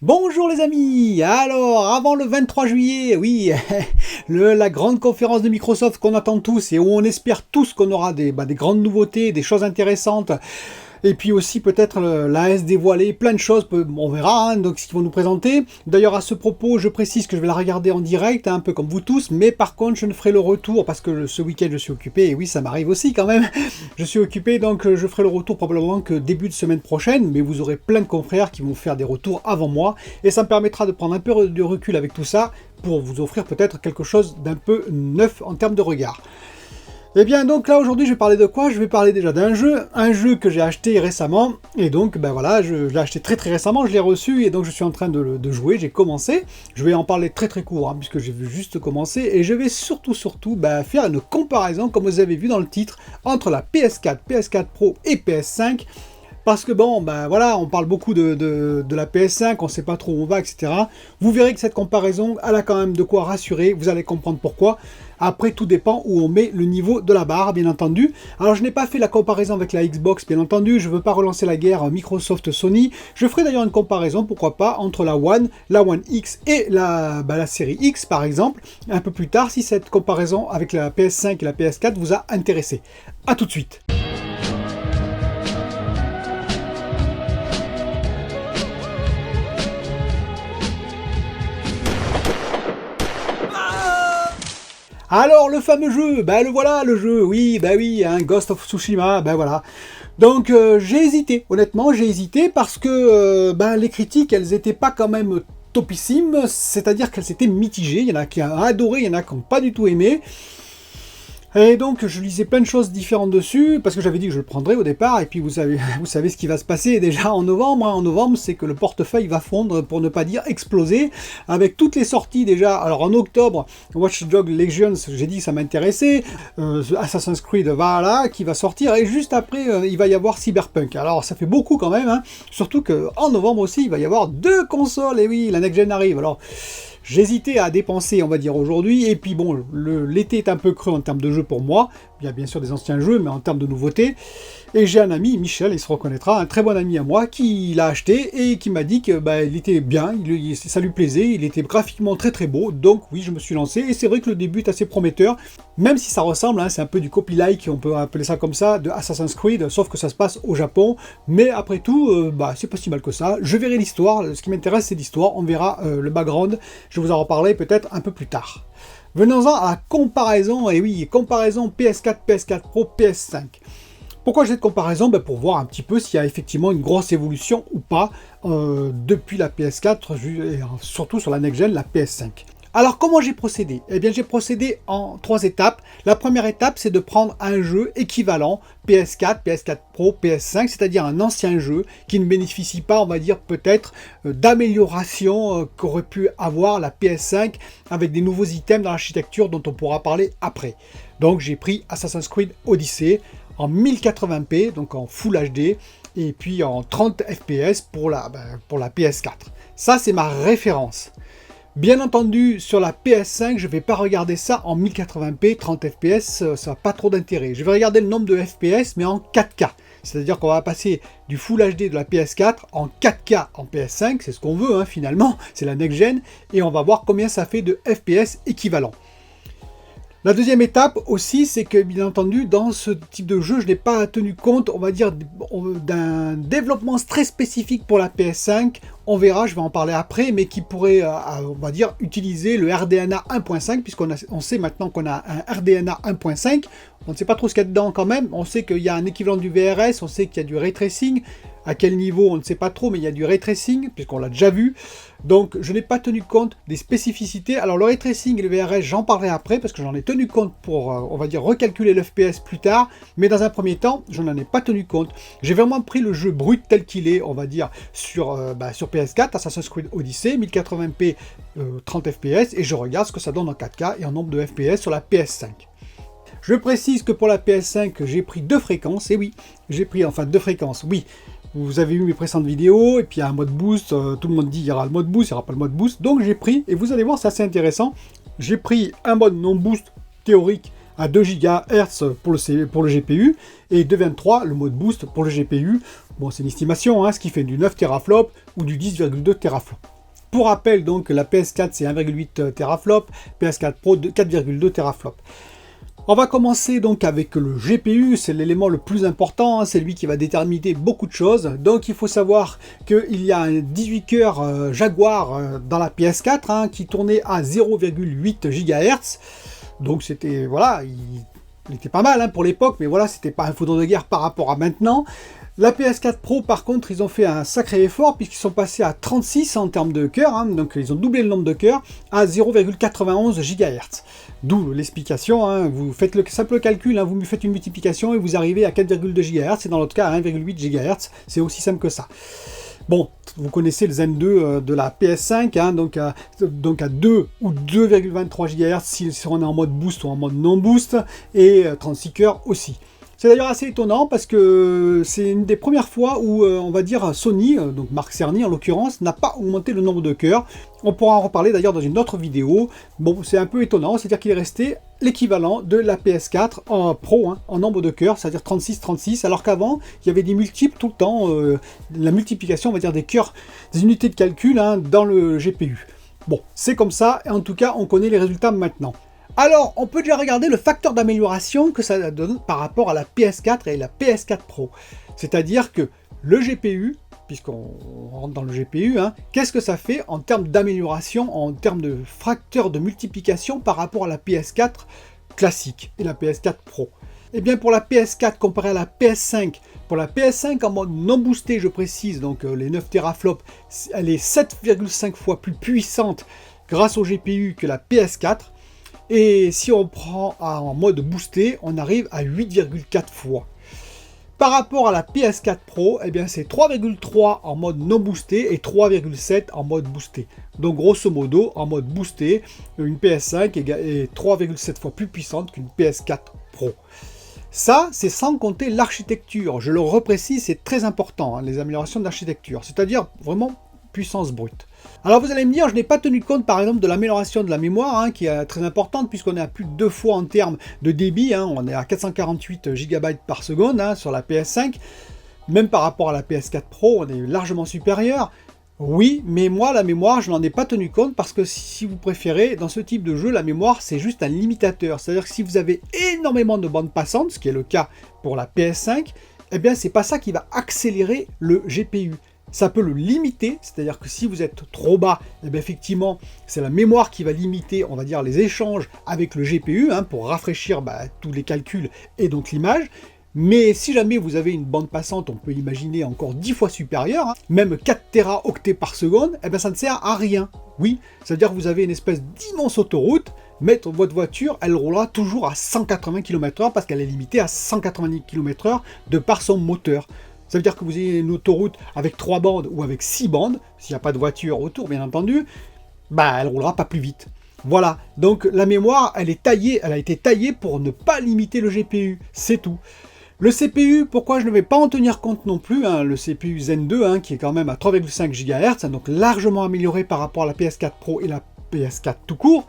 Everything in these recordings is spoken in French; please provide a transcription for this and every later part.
Bonjour les amis. Alors, avant le 23 juillet, oui, la grande conférence de Microsoft qu'on attend tous et où on espère tous qu'on aura des grandes nouveautés, des choses intéressantes. Et puis aussi peut-être l'AS dévoiler, plein de choses, on verra hein, donc ce qu'ils vont nous présenter. D'ailleurs à ce propos, je précise que je vais la regarder en direct, hein, un peu comme vous tous, mais par contre je ne ferai le retour parce que ce week-end je suis occupé, et oui ça m'arrive aussi quand même, je suis occupé donc je ferai le retour probablement que début de semaine prochaine, mais vous aurez plein de confrères qui vont faire des retours avant moi, et ça me permettra de prendre un peu de recul avec tout ça, pour vous offrir peut-être quelque chose d'un peu neuf en termes de regard. Et bien donc là aujourd'hui je vais parler de quoi? Je vais parler déjà d'un jeu, un jeu que j'ai acheté récemment, et donc ben voilà, je l'ai acheté très recemment, je l'ai reçu, et donc je suis en train de jouer, j'ai commencé, je vais en parler très court, hein, puisque j'ai juste commencé, et je vais surtout faire une comparaison, comme vous avez vu dans le titre, entre la PS4, PS4 Pro et PS5, parce que bon, ben voilà, on parle beaucoup de la PS5, on sait pas trop où on va, etc. Vous verrez que cette comparaison, elle a quand même de quoi rassurer, vous allez comprendre pourquoi. Après, tout dépend où on met le niveau de la barre, bien entendu. Alors, je n'ai pas fait la comparaison avec la Xbox, bien entendu, je ne veux pas relancer la guerre Microsoft-Sony. Je ferai d'ailleurs une comparaison, pourquoi pas, entre la One X et la série X, par exemple, un peu plus tard, si cette comparaison avec la PS5 et la PS4 vous a intéressé. A tout de suite. Alors le fameux jeu, le voilà le jeu, oui, hein, Ghost of Tsushima, voilà. Donc j'ai hésité, honnêtement j'ai hésité parce que les critiques elles étaient pas quand même topissimes, c'est-à-dire qu'elles étaient mitigées, il y en a qui ont adoré, il y en a qui n'ont pas du tout aimé. Et donc je lisais plein de choses différentes dessus, parce que j'avais dit que je le prendrais au départ, et puis vous savez ce qui va se passer déjà en novembre. En novembre, c'est que le portefeuille va fondre, pour ne pas dire exploser, avec toutes les sorties déjà. Alors en octobre, Watch Dogs Legion, j'ai dit que ça m'intéressait, Assassin's Creed, voilà, qui va sortir, et juste après, il va y avoir Cyberpunk. Alors ça fait beaucoup quand même, hein, surtout qu'en novembre aussi, il va y avoir 2 consoles, et oui, la next gen arrive. Alors j'hésitais à dépenser, on va dire, aujourd'hui, et puis bon, l'été est un peu creux en termes de jeux pour moi, il y a bien sûr des anciens jeux, mais en termes de nouveautés, et j'ai un ami, Michel, il se reconnaîtra, un très bon ami à moi, qui l'a acheté, et qui m'a dit que il était bien, ça lui plaisait, il était graphiquement très beau, donc oui, je me suis lancé, et c'est vrai que le début est assez prometteur, même si ça ressemble, hein, c'est un peu du copy-like, on peut appeler ça comme ça, de Assassin's Creed, sauf que ça se passe au Japon, mais après tout, c'est pas si mal que ça, je verrai l'histoire, ce qui m'intéresse c'est l'histoire, on verra le background, je vous en reparlerai peut-être un peu plus tard. Venons-en à la comparaison, et oui, comparaison PS4, PS4 Pro, PS5. Pourquoi j'ai cette comparaison? Pour voir un petit peu s'il y a effectivement une grosse évolution ou pas depuis la PS4, et surtout sur la next-gen, la PS5. Alors comment j'ai procédé? Eh bien j'ai procédé en 3 étapes. La première étape c'est de prendre un jeu équivalent PS4, PS4 Pro, PS5, c'est-à-dire un ancien jeu qui ne bénéficie pas, on va dire peut-être, d'amélioration qu'aurait pu avoir la PS5 avec des nouveaux items dans l'architecture dont on pourra parler après. Donc j'ai pris Assassin's Creed Odyssey en 1080p, donc en Full HD, et puis en 30 fps pour la PS4. Ça c'est ma référence. Bien entendu, sur la PS5, je ne vais pas regarder ça en 1080p, 30 fps, ça n'a pas trop d'intérêt. Je vais regarder le nombre de fps, mais en 4K. C'est-à-dire qu'on va passer du Full HD de la PS4 en 4K en PS5, c'est ce qu'on veut hein, finalement, c'est la next-gen, et on va voir combien ça fait de FPS équivalent. La deuxième étape aussi, c'est que bien entendu, dans ce type de jeu, je n'ai pas tenu compte, on va dire, d'un développement très spécifique pour la PS5. On verra, je vais en parler après, mais qui pourrait, on va dire, utiliser le RDNA 1.5, puisqu'on sait maintenant qu'on a un RDNA 1.5. On ne sait pas trop ce qu'il y a dedans quand même. On sait qu'il y a un équivalent du VRS, on sait qu'il y a du ray tracing. À quel niveau, on ne sait pas trop, mais il y a du ray tracing, puisqu'on l'a déjà vu. Donc, je n'ai pas tenu compte des spécificités. Alors, le ray tracing et le VRS, j'en parlerai après, parce que j'en ai tenu compte pour, on va dire, recalculer l'FPS plus tard. Mais dans un premier temps, je n'en ai pas tenu compte. J'ai vraiment pris le jeu brut tel qu'il est, on va dire, sur PS4, Assassin's Creed Odyssey, 1080p, 30 fps, et je regarde ce que ça donne en 4K et en nombre de fps sur la PS5. Je précise que pour la PS5, j'ai pris 2 fréquences, et oui, j'ai pris, enfin 2 fréquences, oui. Vous avez vu mes précédentes vidéos, et puis il y a un mode boost, tout le monde dit il y aura le mode boost, il n'y aura pas le mode boost, donc j'ai pris, et vous allez voir c'est assez intéressant, j'ai pris un mode non boost théorique à 2 GHz pour le GPU, et 2.23 le mode boost pour le GPU, bon c'est une estimation, hein, ce qui fait du 9 teraflops ou du 10,2 teraflops. Pour rappel, donc, la PS4 c'est 1,8 teraflop, PS4 Pro 4,2 teraflop. On va commencer donc avec le GPU, c'est l'élément le plus important, hein, c'est lui qui va déterminer beaucoup de choses. Donc il faut savoir qu'il y a un 18 cœurs Jaguar dans la PS4 hein, qui tournait à 0,8 GHz. Donc c'était, voilà, il était pas mal hein, pour l'époque, mais voilà, c'était pas un foudre de guerre par rapport à maintenant. La PS4 Pro, par contre, ils ont fait un sacré effort puisqu'ils sont passés à 36 en termes de cœurs, hein, donc ils ont doublé le nombre de cœurs à 0,91 GHz. D'où l'explication, hein, vous faites le simple calcul, hein, vous faites une multiplication et vous arrivez à 4,2 GHz, et dans l'autre cas à 1,8 GHz, c'est aussi simple que ça. Bon, vous connaissez le Zen 2 de la PS5, hein, donc à 2 ou 2,23 GHz si on est en mode boost ou en mode non boost, et 36 cœurs aussi. C'est d'ailleurs assez étonnant parce que c'est une des premières fois où, on va dire, Sony, donc Marc Cerny en l'occurrence, n'a pas augmenté le nombre de cœurs. On pourra en reparler d'ailleurs dans une autre vidéo. Bon, c'est un peu étonnant, c'est-à-dire qu'il est resté l'équivalent de la PS4 en Pro, hein, en nombre de cœurs, c'est-à-dire 36, alors qu'avant, il y avait des multiples tout le temps, la multiplication, on va dire, des cœurs, des unités de calcul hein, dans le GPU. Bon, c'est comme ça, et en tout cas, on connaît les résultats maintenant. Alors, on peut déjà regarder le facteur d'amélioration que ça donne par rapport à la PS4 et la PS4 Pro. C'est-à-dire que le GPU, puisqu'on rentre dans le GPU, hein, qu'est-ce que ça fait en termes d'amélioration, en termes de facteur de multiplication par rapport à la PS4 classique et la PS4 Pro? Eh bien, pour la PS4 comparé à la PS5, pour la PS5 en mode non boosté, je précise, donc les 9 teraflops, elle est 7,5 fois plus puissante grâce au GPU que la PS4. Et si on prend en mode boosté, on arrive à 8,4 fois. Par rapport à la PS4 Pro, eh bien c'est 3,3 en mode non boosté et 3,7 en mode boosté. Donc grosso modo, en mode boosté, une PS5 est 3,7 fois plus puissante qu'une PS4 Pro. Ça, c'est sans compter l'architecture. Je le reprécise, c'est très important, hein, les améliorations d'architecture. C'est-à-dire vraiment puissance brute. Alors vous allez me dire, je n'ai pas tenu compte par exemple de l'amélioration de la mémoire, hein, qui est très importante puisqu'on est à plus de 2 fois en termes de débit, hein, on est à 448 GB par seconde hein, sur la PS5, même par rapport à la PS4 Pro, on est largement supérieur. Oui, mais moi la mémoire, je n'en ai pas tenu compte parce que si vous préférez, dans ce type de jeu, la mémoire c'est juste un limitateur. C'est-à-dire que si vous avez énormément de bandes passantes, ce qui est le cas pour la PS5, eh bien c'est pas ça qui va accélérer le GPU. Ça peut le limiter, c'est-à-dire que si vous êtes trop bas, eh bien effectivement, c'est la mémoire qui va limiter, on va dire, les échanges avec le GPU, hein, pour rafraîchir tous les calculs et donc l'image. Mais si jamais vous avez une bande passante, on peut imaginer encore 10 fois supérieure, hein, même 4 téraoctets par seconde, eh bien ça ne sert à rien. Oui, c'est-à-dire que vous avez une espèce d'immense autoroute, mais votre voiture, elle roulera toujours à 180 km/h parce qu'elle est limitée à 190 km/h de par son moteur. Ça veut dire que vous ayez une autoroute avec 3 bandes ou avec 6 bandes, s'il n'y a pas de voiture autour bien entendu, elle roulera pas plus vite. Voilà, donc la mémoire, elle a été taillée pour ne pas limiter le GPU, c'est tout. Le CPU, pourquoi je ne vais pas en tenir compte non plus, hein, le CPU Zen 2, hein, qui est quand même à 3,5 GHz, hein, donc largement amélioré par rapport à la PS4 Pro et la PS4 tout court.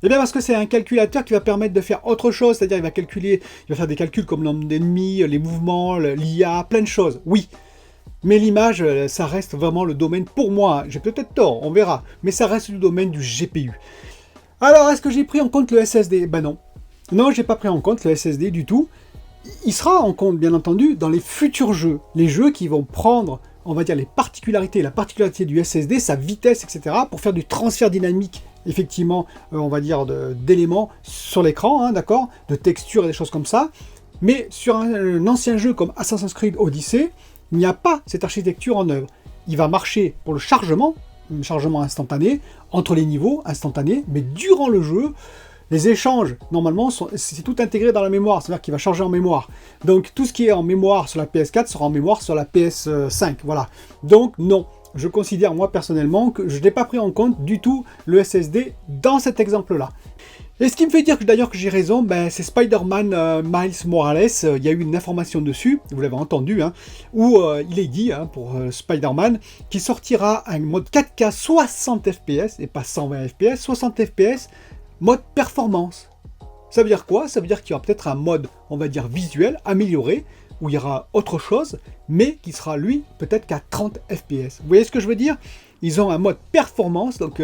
Eh bien parce que c'est un calculateur qui va permettre de faire autre chose, c'est-à-dire il va faire des calculs comme le nombre d'ennemis, les mouvements, l'IA, plein de choses, oui. Mais l'image, ça reste vraiment le domaine, pour moi, j'ai peut-être tort, on verra, mais ça reste le domaine du GPU. Alors, est-ce que j'ai pris en compte le SSD? Ben non. Non, j'ai pas pris en compte le SSD du tout. Il sera en compte, bien entendu, dans les futurs jeux. Les jeux qui vont prendre, on va dire, la particularité du SSD, sa vitesse, etc., pour faire du transfert dynamique, effectivement, on va dire, d'éléments sur l'écran, hein, d'accord, de textures et des choses comme ça. Mais sur un ancien jeu comme Assassin's Creed Odyssey, il n'y a pas cette architecture en œuvre. Il va marcher pour le chargement, un chargement instantané, entre les niveaux, instantané, mais durant le jeu, les échanges, normalement, c'est tout intégré dans la mémoire, c'est-à-dire qu'il va charger en mémoire. Donc tout ce qui est en mémoire sur la PS4 sera en mémoire sur la PS5, voilà. Donc non, je considère moi personnellement que je n'ai pas pris en compte du tout le SSD dans cet exemple-là. Et ce qui me fait dire que d'ailleurs que j'ai raison, c'est Spider-Man Miles Morales, il y a eu une information dessus, vous l'avez entendu, hein, où il est dit, hein, pour Spider-Man, qu'il sortira un mode 4K 60 fps, et pas 120 fps, 60 fps, mode performance. Ça veut dire quoi? Ça veut dire qu'il y aura peut-être un mode, on va dire, visuel, amélioré, où il y aura autre chose, mais qui sera, lui, peut-être qu'à 30 fps. Vous voyez ce que je veux dire? ils ont un mode performance, donc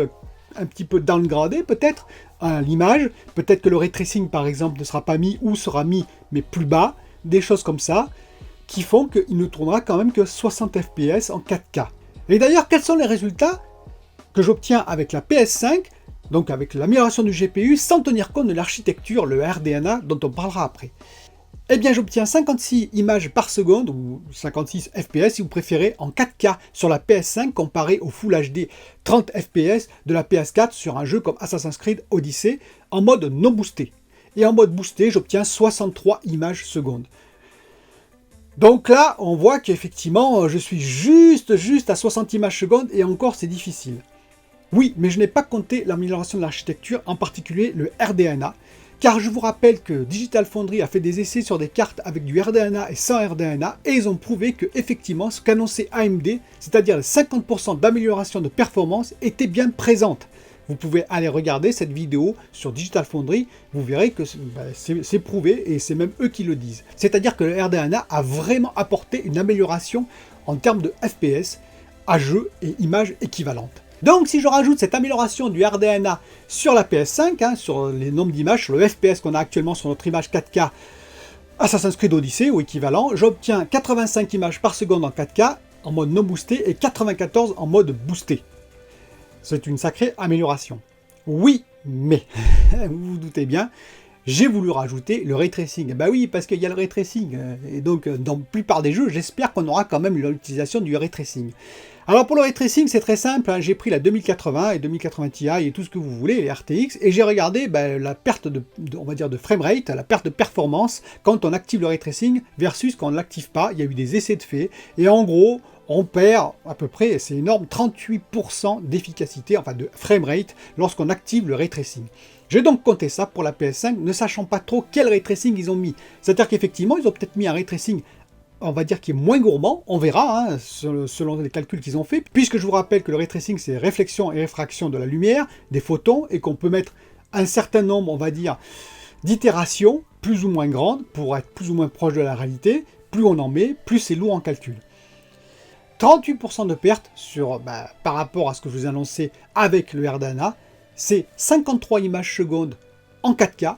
un petit peu downgradé peut-être, à l'image. Peut-être que le ray tracing par exemple ne sera pas mis ou sera mis mais plus bas, des choses comme ça, qui font qu'il ne tournera quand même que 60 fps en 4K. Et d'ailleurs, quels sont les résultats que j'obtiens avec la PS5, donc avec l'amélioration du GPU, sans tenir compte de l'architecture, le RDNA, dont on parlera après? Eh bien, j'obtiens 56 images par seconde, ou 56 fps si vous préférez, en 4K sur la PS5, comparé au Full HD 30 fps de la PS4 sur un jeu comme Assassin's Creed Odyssey, en mode non boosté. Et en mode boosté, j'obtiens 63 images secondes. Donc là, on voit qu'effectivement, je suis juste à 60 images secondes, et encore, c'est difficile. Oui, mais je n'ai pas compté l'amélioration de l'architecture, en particulier le RDNA, car je vous rappelle que Digital Foundry a fait des essais sur des cartes avec du RDNA et sans RDNA, et ils ont prouvé que effectivement ce qu'annonçait AMD, c'est-à-dire les 50% d'amélioration de performance, était bien présente. Vous pouvez aller regarder cette vidéo sur Digital Foundry, vous verrez que c'est prouvé, et c'est même eux qui le disent. C'est-à-dire que le RDNA a vraiment apporté une amélioration en termes de FPS à jeu et images équivalentes. Donc si je rajoute cette amélioration du RDNA sur la PS5, sur les nombres d'images, sur le FPS qu'on a actuellement sur notre image 4K Assassin's Creed Odyssey ou équivalent, j'obtiens 85 images par seconde en 4K en mode non boosté et 94 en mode boosté. C'est une sacrée amélioration. Oui, mais, vous vous doutez bien, j'ai voulu rajouter le ray tracing. Bah oui, parce qu'il y a le ray tracing. Et donc, dans la plupart des jeux, j'espère qu'on aura quand même l'utilisation du ray tracing. Alors pour le ray tracing, c'est très simple, j'ai pris la 2080 et 2080 Ti et tout ce que vous voulez, les RTX, et j'ai regardé la perte on va dire de framerate, la perte de performance quand on active le ray tracing versus quand on ne l'active pas. Il y a eu des essais de fait, et en gros, on perd à peu près, c'est énorme, 38% d'efficacité, enfin de framerate, lorsqu'on active le ray tracing. J'ai donc compté ça pour la PS5, ne sachant pas trop quel ray tracing ils ont mis. C'est-à-dire qu'effectivement, ils ont peut-être mis un ray tracing, on va dire, qui est moins gourmand, on verra, selon les calculs qu'ils ont fait, puisque je vous rappelle que le ray tracing, c'est réflexion et réfraction de la lumière, des photons, et qu'on peut mettre un certain nombre, on va dire, d'itérations, plus ou moins grandes, pour être plus ou moins proche de la réalité. Plus on en met, plus c'est lourd en calcul. 38% de perte par rapport à ce que je vous ai annoncé avec le RDNA, c'est 53 images secondes en 4K,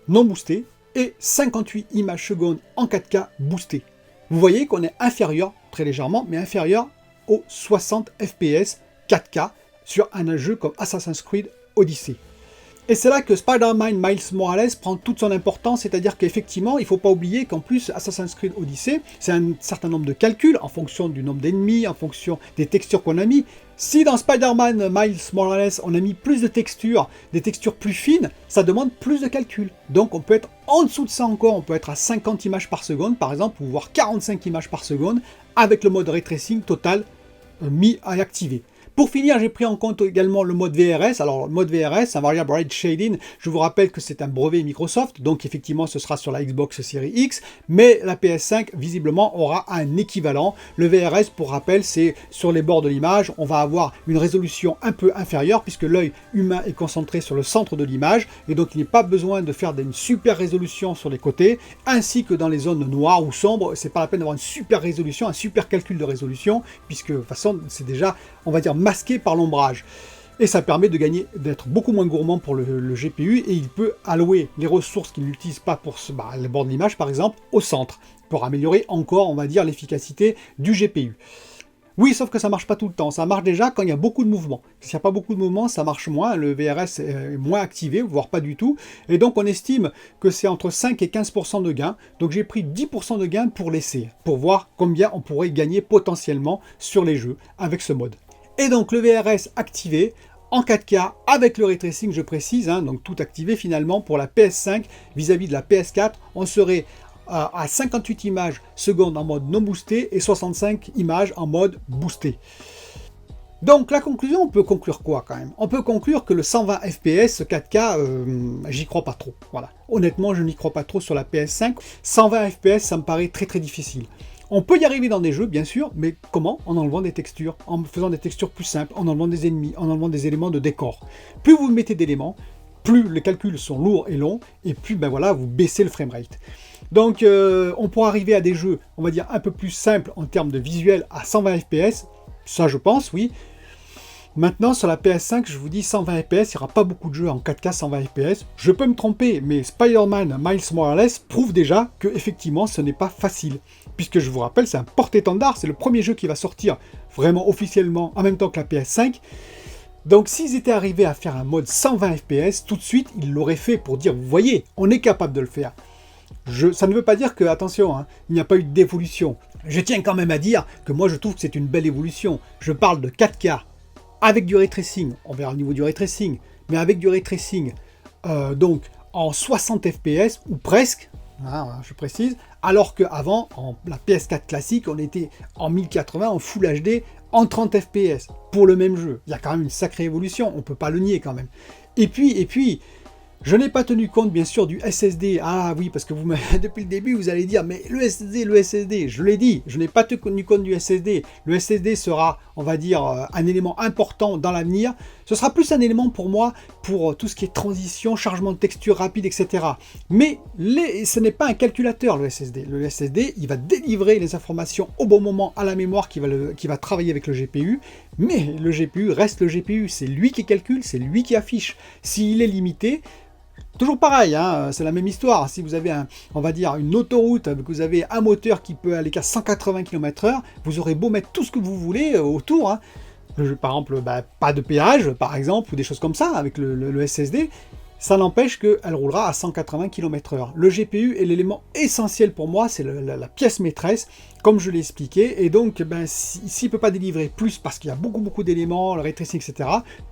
non boosté, et 58 images secondes en 4K boosté. Vous voyez qu'on est inférieur, très légèrement, mais inférieur aux 60 fps 4K sur un jeu comme Assassin's Creed Odyssey. Et c'est là que Spider-Man Miles Morales prend toute son importance, c'est-à-dire qu'effectivement, il ne faut pas oublier qu'en plus, Assassin's Creed Odyssey, c'est un certain nombre de calculs en fonction du nombre d'ennemis, en fonction des textures qu'on a mis. Si dans Spider-Man Miles Morales, on a mis plus de textures, des textures plus fines, ça demande plus de calculs. Donc on peut être en dessous de ça encore, on peut être à 50 images par seconde, par exemple, ou voire 45 images par seconde, avec le mode Ray Tracing total mis à activer. Pour finir, j'ai pris en compte également le mode VRS. Alors, le mode VRS, un Variable Rate Shading, je vous rappelle que c'est un brevet Microsoft, donc effectivement, ce sera sur la Xbox Series X, mais la PS5, visiblement, aura un équivalent. Le VRS, pour rappel, c'est sur les bords de l'image, on va avoir une résolution un peu inférieure, puisque l'œil humain est concentré sur le centre de l'image, et donc il n'est pas besoin de faire une super résolution sur les côtés, ainsi que dans les zones noires ou sombres, c'est pas la peine d'avoir une super résolution, un super calcul de résolution, puisque de toute façon, c'est déjà, on va dire, masqué par l'ombrage. Et ça permet de gagner, d'être beaucoup moins gourmand pour le GPU, et il peut allouer les ressources qu'il n'utilise pas pour le bord de l'image, par exemple, au centre, pour améliorer encore, on va dire, l'efficacité du GPU. Oui, sauf que ça marche pas tout le temps. Ça marche déjà quand il y a beaucoup de mouvements. S'il n'y a pas beaucoup de mouvements, ça marche moins. Le VRS est moins activé, voire pas du tout. Et donc, on estime que c'est entre 5 et 15% de gain. Donc, j'ai pris 10% de gain pour l'essai, pour voir combien on pourrait gagner potentiellement sur les jeux avec ce mode. Et donc le VRS activé en 4K avec le ray tracing, je précise, donc tout activé finalement pour la PS5 vis-à-vis de la PS4, on serait à 58 images secondes en mode non boosté et 65 images en mode boosté. Donc la conclusion, on peut conclure quoi quand même? On peut conclure que le 120 fps 4K, j'y crois pas trop. Voilà. Honnêtement, je n'y crois pas trop sur la PS5. 120 fps, ça me paraît très très difficile. On peut y arriver dans des jeux, bien sûr, mais comment? En enlevant des textures, en faisant des textures plus simples, en enlevant des ennemis, en enlevant des éléments de décor. Plus vous mettez d'éléments, plus les calculs sont lourds et longs, et plus vous baissez le framerate. Donc on pourra arriver à des jeux, on va dire, un peu plus simples en termes de visuel à 120 fps, ça je pense, oui. Maintenant, sur la PS5, je vous dis 120 fps, il n'y aura pas beaucoup de jeux en 4K 120 fps. Je peux me tromper, mais Spider-Man Miles Morales prouve déjà que effectivement, ce n'est pas facile. Puisque je vous rappelle, c'est un porte-étendard, c'est le premier jeu qui va sortir vraiment officiellement en même temps que la PS5. Donc s'ils étaient arrivés à faire un mode 120 fps, tout de suite, ils l'auraient fait pour dire, vous voyez, on est capable de le faire. Ça ne veut pas dire que, attention, hein, il n'y a pas eu d'évolution. Je tiens quand même à dire que moi je trouve que c'est une belle évolution. Je parle de 4K avec du ray tracing, on verra le niveau du ray tracing, mais avec du ray tracing, donc en 60 fps ou presque, hein, je précise, alors qu'avant, en la PS4 classique, on était en 1080, en Full HD, en 30 fps pour le même jeu. Il y a quand même une sacrée évolution, on ne peut pas le nier quand même. Et puis, je n'ai pas tenu compte, bien sûr, du SSD. Ah oui, parce que vous depuis le début, vous allez dire, mais le SSD, je l'ai dit, je n'ai pas tenu compte du SSD. Le SSD sera, on va dire, un élément important dans l'avenir. Ce sera plus un élément pour moi, pour tout ce qui est transition, chargement de texture rapide, etc. Mais ce n'est pas un calculateur, le SSD. Le SSD, il va délivrer les informations au bon moment à la mémoire qui va travailler avec le GPU. Mais le GPU reste le GPU. C'est lui qui calcule, c'est lui qui affiche. S'il est limité, toujours pareil, hein, c'est la même histoire. Si vous avez, on va dire, une autoroute, que vous avez un moteur qui peut aller qu'à 180 km/h, vous aurez beau mettre tout ce que vous voulez autour. Hein. Par exemple, pas de péage, par exemple, ou des choses comme ça, avec le SSD, ça n'empêche qu'elle roulera à 180 km/h. Le GPU est l'élément essentiel pour moi, c'est la pièce maîtresse, comme je l'ai expliqué, et donc s'il ne peut pas délivrer plus parce qu'il y a beaucoup d'éléments, le ray tracing, etc.,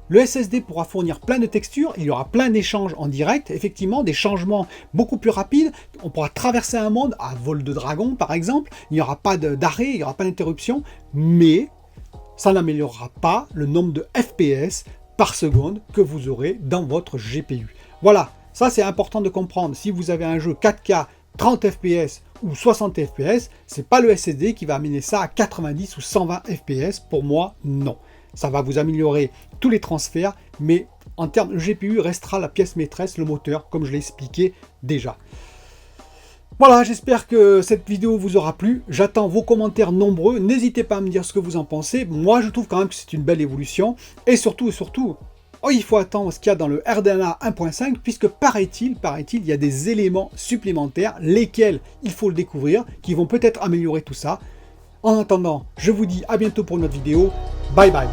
le SSD pourra fournir plein de textures, il y aura plein d'échanges en direct, effectivement, des changements beaucoup plus rapides, on pourra traverser un monde à vol de dragon, par exemple, il n'y aura pas d'arrêt, il n'y aura pas d'interruption, mais ça n'améliorera pas le nombre de FPS par seconde que vous aurez dans votre GPU. Voilà, ça c'est important de comprendre. Si vous avez un jeu 4K 30 fps ou 60 fps, c'est pas le SSD qui va amener ça à 90 ou 120 fps. Pour moi, non. Ça va vous améliorer tous les transferts, mais en termes de GPU restera la pièce maîtresse, le moteur, comme je l'ai expliqué déjà. Voilà, j'espère que cette vidéo vous aura plu. J'attends vos commentaires nombreux. N'hésitez pas à me dire ce que vous en pensez. Moi, je trouve quand même que c'est une belle évolution. Et surtout, il faut attendre ce qu'il y a dans le RDNA 1.5, puisque paraît-il, il y a des éléments supplémentaires, lesquels il faut le découvrir, qui vont peut-être améliorer tout ça. En attendant, je vous dis à bientôt pour une autre vidéo. Bye bye.